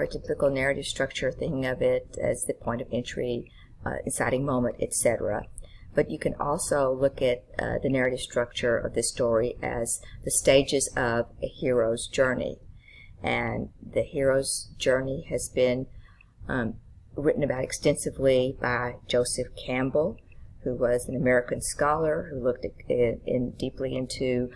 typical narrative structure, thinking of it as the point of entry, inciting moment, etc. But you can also look at the narrative structure of this story as the stages of a hero's journey. And the hero's journey has been written about extensively by Joseph Campbell, who was an American scholar who looked deeply into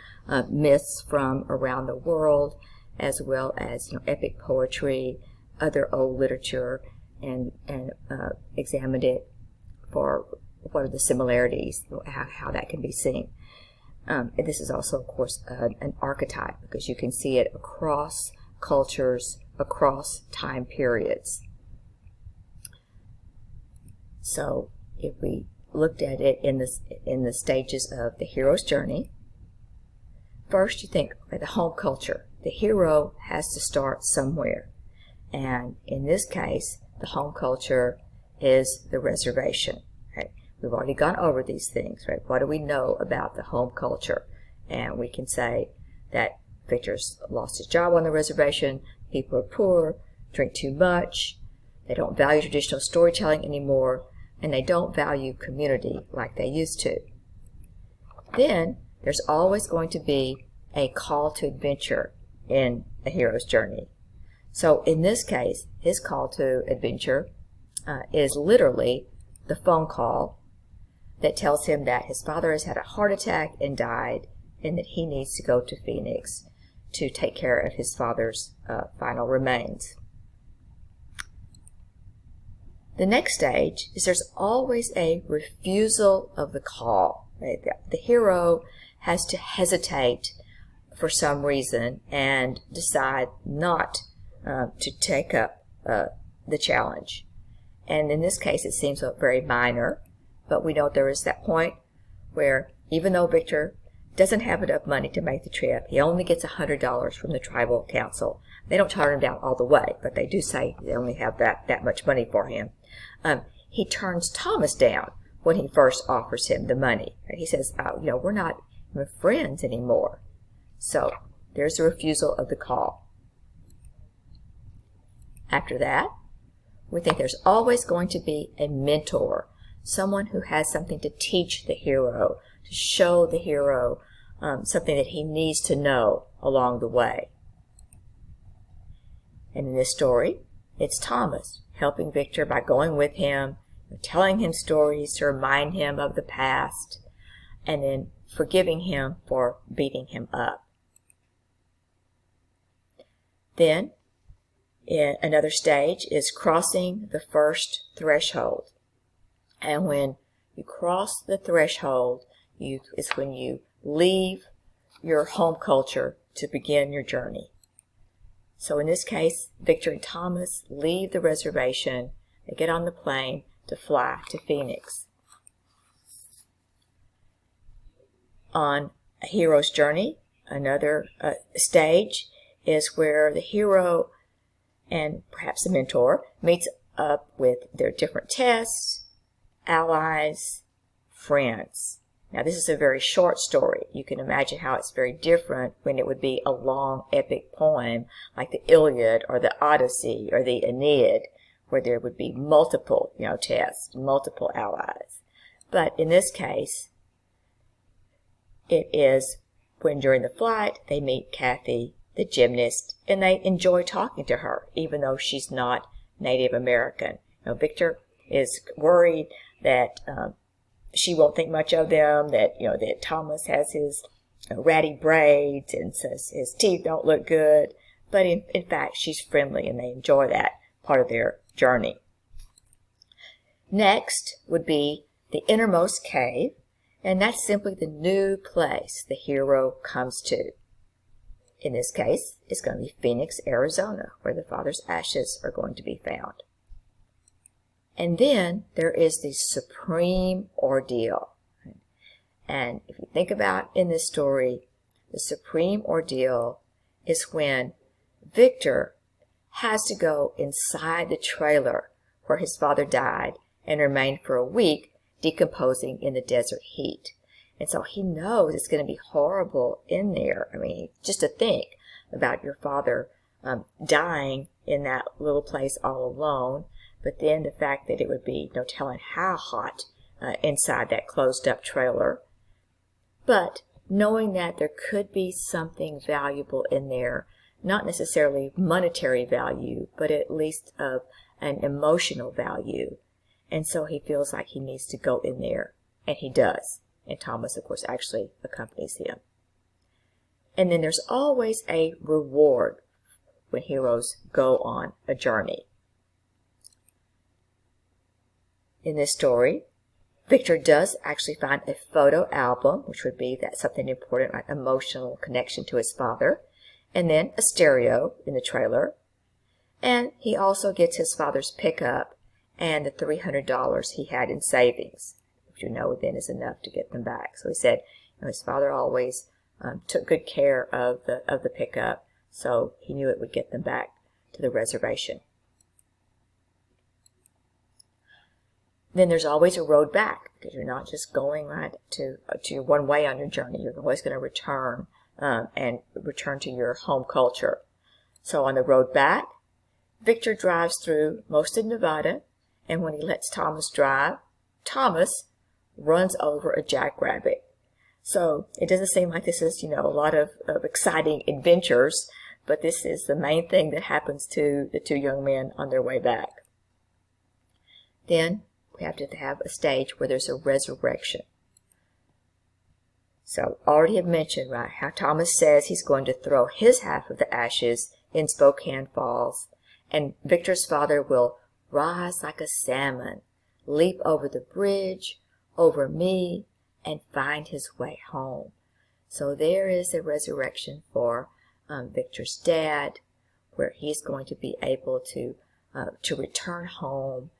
myths from around the world, as well as epic poetry, other old literature, and examined it for what are the similarities, how that can be seen. And this is also, of course, an archetype, because you can see it across cultures, across time periods. So if we looked at it in the stages of the hero's journey, first you think, okay, the home culture. The hero has to start somewhere. And in this case, the home culture is the reservation. Right? We've already gone over these things, right? What do we know about the home culture? And we can say that Victor's lost his job on the reservation, people are poor, drink too much, they don't value traditional storytelling anymore, and they don't value community like they used to. Then there's always going to be a call to adventure in a hero's journey. So in this case, his call to adventure is literally the phone call that tells him that his father has had a heart attack and died, and that he needs to go to Phoenix to take care of his father's final remains. The next stage is there's always a refusal of the call. Right? The hero has to hesitate for some reason and decide not to take up the challenge. And in this case, it seems very minor, but we know there is that point where even though Victor doesn't have enough money to make the trip, he only gets $100 from the tribal council. They don't turn him down all the way, but they do say they only have that much money for him. He turns Thomas down when he first offers him the money. He says, we're not even friends anymore. So there's a refusal of the call. After that, we think there's always going to be a mentor, someone who has something to teach the hero, to show the hero something that he needs to know along the way. And in this story, it's Thomas helping Victor by going with him, telling him stories to remind him of the past, and then forgiving him for beating him up. Then, another stage is crossing the first threshold. And when you cross the threshold, is when you leave your home culture to begin your journey. So in this case, Victor and Thomas leave the reservation. They get on the plane to fly to Phoenix. On a hero's journey, another stage is where the hero and perhaps a mentor meets up with their different tests, allies, friends. Now this is a very short story. You can imagine how it's very different when it would be a long epic poem like the Iliad or the Odyssey or the Aeneid, where there would be multiple tests, multiple allies. But in this case, it is when during the flight they meet Kathy, the gymnast, and they enjoy talking to her, even though she's not Native American. Victor is worried that she won't think much of them, that that Thomas has his ratty braids and says his teeth don't look good. But in fact, she's friendly, and they enjoy that part of their journey. Next would be the innermost cave, and that's simply the new place the hero comes to. In this case, it's going to be Phoenix, Arizona, where the father's ashes are going to be found. And then there is the supreme ordeal. And if you think about in this story, the supreme ordeal is when Victor has to go inside the trailer where his father died and remain for a week decomposing in the desert heat. And so he knows it's going to be horrible in there. I mean, just to think about your father dying in that little place all alone, but then the fact that it would be no telling how hot inside that closed up trailer. But knowing that there could be something valuable in there, not necessarily monetary value, but at least of an emotional value. And so he feels like he needs to go in there, and he does. And Thomas, of course, actually accompanies him. And then there's always a reward when heroes go on a journey. In this story, Victor does actually find a photo album, which would be that something important, like emotional connection to his father, and then a stereo in the trailer. And he also gets his father's pickup and the $300 he had in savings, which then is enough to get them back. So he said, his father always took good care of the pickup, so he knew it would get them back to the reservation. Then there's always a road back, because you're not just going right to one way on your journey. You're always going to return and return to your home culture. So on the road back, Victor drives through most of Nevada, and when he lets Thomas drive, Thomas runs over a jackrabbit. So it doesn't seem like this is, a lot of exciting adventures, but this is the main thing that happens to the two young men on their way back. Then we have to have a stage where there's a resurrection. So already have mentioned, right, how Thomas says he's going to throw his half of the ashes in Spokane Falls, and Victor's father will rise like a salmon, leap over the bridge, over me, and find his way home. So there is a resurrection for Victor's dad, where he's going to be able to return home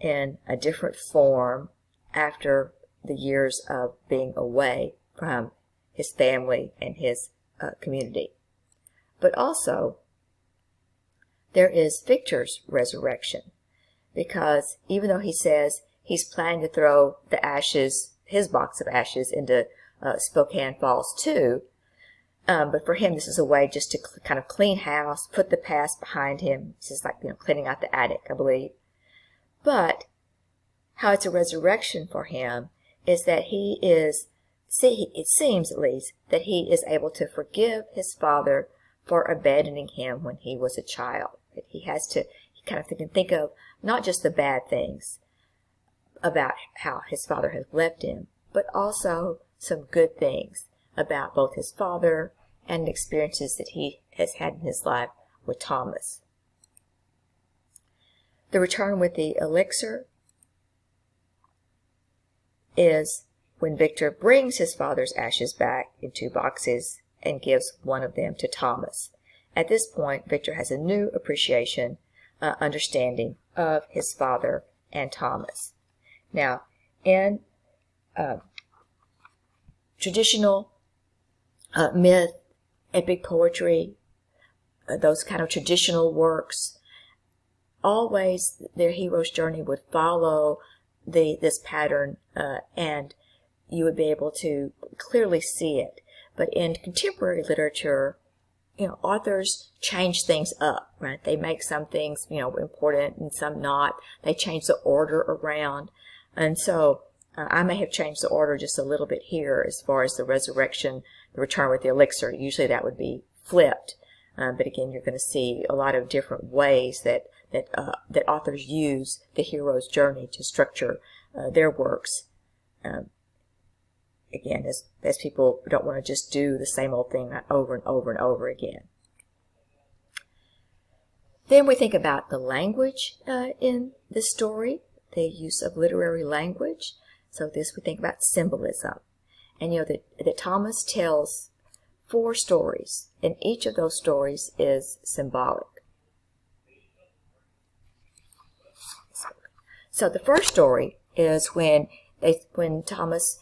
in a different form after the years of being away from his family and his community. But also, there is Victor's resurrection, because even though he says he's planning to throw the ashes, his box of ashes, into Spokane Falls too, but for him this is a way just to kind of clean house, put the past behind him. It's just like cleaning out the attic, I believe. But how it's a resurrection for him is that it seems at least, that he is able to forgive his father for abandoning him when he was a child. He kind of can think of not just the bad things about how his father has left him, but also some good things about both his father and the experiences that he has had in his life with Thomas. The return with the elixir is when Victor brings his father's ashes back in 2 boxes and gives one of them to Thomas. At this point, Victor has a new appreciation, understanding of his father and Thomas. Now, in traditional myth, epic poetry, those kind of traditional works, always their hero's journey would follow this pattern, and you would be able to clearly see it. But in contemporary literature, authors change things up, right? They make some things, important and some not. They change the order around. And so I may have changed the order just a little bit here as far as the resurrection, the return with the elixir. Usually that would be flipped. But again, you're going to see a lot of different ways that authors use the hero's journey to structure their works. Again, as people don't want to just do the same old thing over and over and over again. Then we think about the language in this story, the use of literary language. So this we think about symbolism. And that Thomas tells 4 stories, and each of those stories is symbolic. So the first story is when Thomas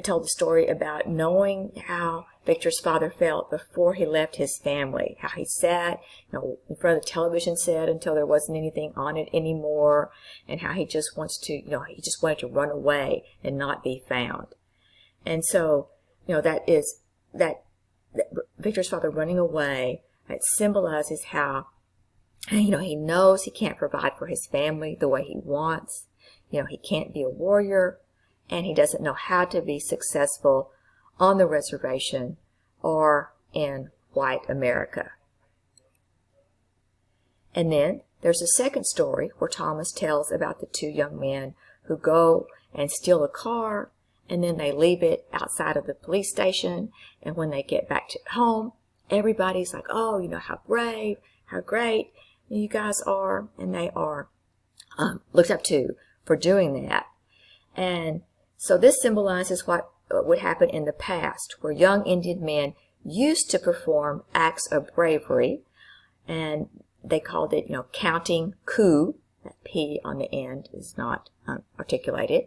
told the story about knowing how Victor's father felt before he left his family, how he sat in front of the television set until there wasn't anything on it anymore, and how he just wanted to run away and not be found. And so that Victor's father running away, it symbolizes how And, he knows he can't provide for his family the way he wants. He can't be a warrior, and he doesn't know how to be successful on the reservation or in white America. And then there's a second story where Thomas tells about the two young men who go and steal a car, and then they leave it outside of the police station, and when they get back to home, everybody's like, oh, how brave, how great you guys are, and they are looked up to for doing that. And so this symbolizes what would happen in the past, where young Indian men used to perform acts of bravery, and they called it, counting coup. That P on the end is not articulated.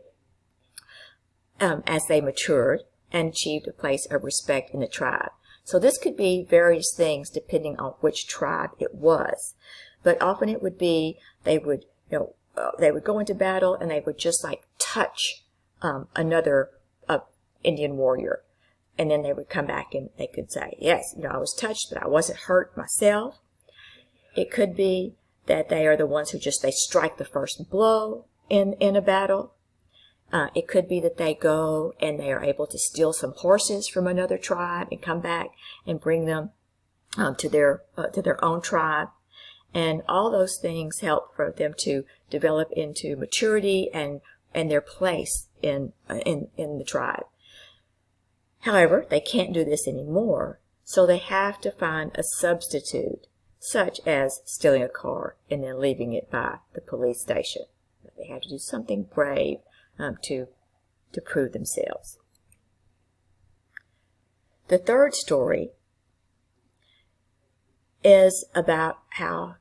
As they matured and achieved a place of respect in the tribe. So this could be various things depending on which tribe it was. But often it would be they would go into battle and they would just like touch another Indian warrior. And then they would come back and they could say, yes, I was touched, but I wasn't hurt myself. It could be that they are the ones who they strike the first blow in a battle. It could be that they go and they are able to steal some horses from another tribe and come back and bring them to their own tribe. And all those things help for them to develop into maturity and their place in the tribe. However, they can't do this anymore, so they have to find a substitute, such as stealing a car and then leaving it by the police station. They have to do something brave to prove themselves. The third story is about how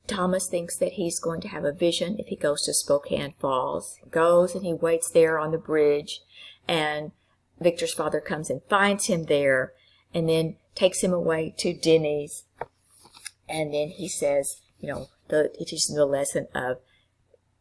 Thomas thinks that he's going to have a vision if he goes to Spokane Falls. He goes and he waits there on the bridge, and Victor's father comes and finds him there and then takes him away to Denny's. And then he says, he teaches him the lesson of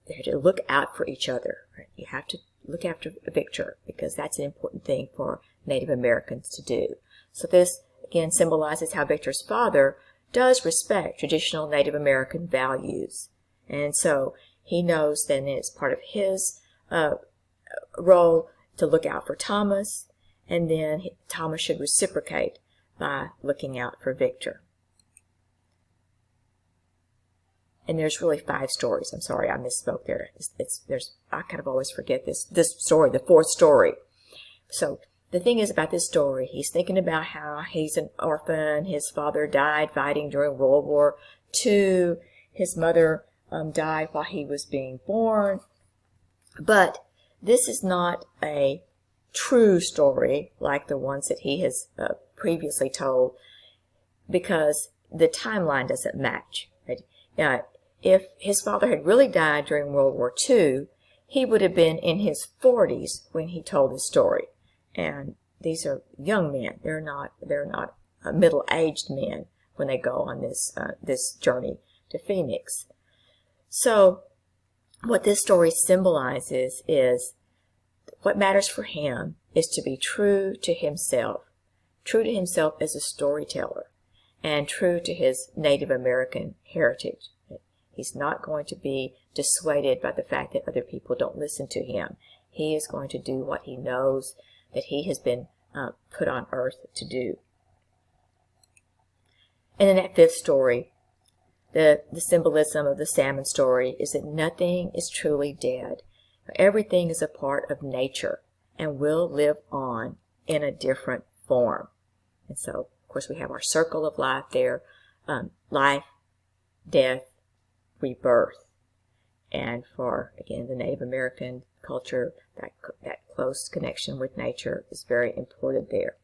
they have to look out for each other. Right? You have to look after Victor because that's an important thing for Native Americans to do. So this, again, symbolizes how Victor's father does respect traditional Native American values. And so he knows then it's part of his role to look out for Thomas, and then Thomas should reciprocate by looking out for Victor. And there's really 5 stories. I'm sorry, I misspoke there. I kind of always forget this story, the 4th story. So the thing is about this story, he's thinking about how he's an orphan. His father died fighting during World War II. His mother died while he was being born. But this is not a true story like the ones that he has previously told, because the timeline doesn't match. Right? If his father had really died during World War II, he would have been in his 40s when he told this story. And these are young men. They're not middle-aged men when they go on this journey to Phoenix. So what this story symbolizes is what matters for him is to be true to himself as a storyteller, and true to his Native American heritage. He's not going to be dissuaded by the fact that other people don't listen to him. He is going to do what he knows that he has been put on earth to do. And in that 5th story, the symbolism of the salmon story is that nothing is truly dead. Everything is a part of nature and will live on in a different form. And so, of course, we have our circle of life there, life, death, rebirth. And for, again, the Native American culture, that close connection with nature is very important there.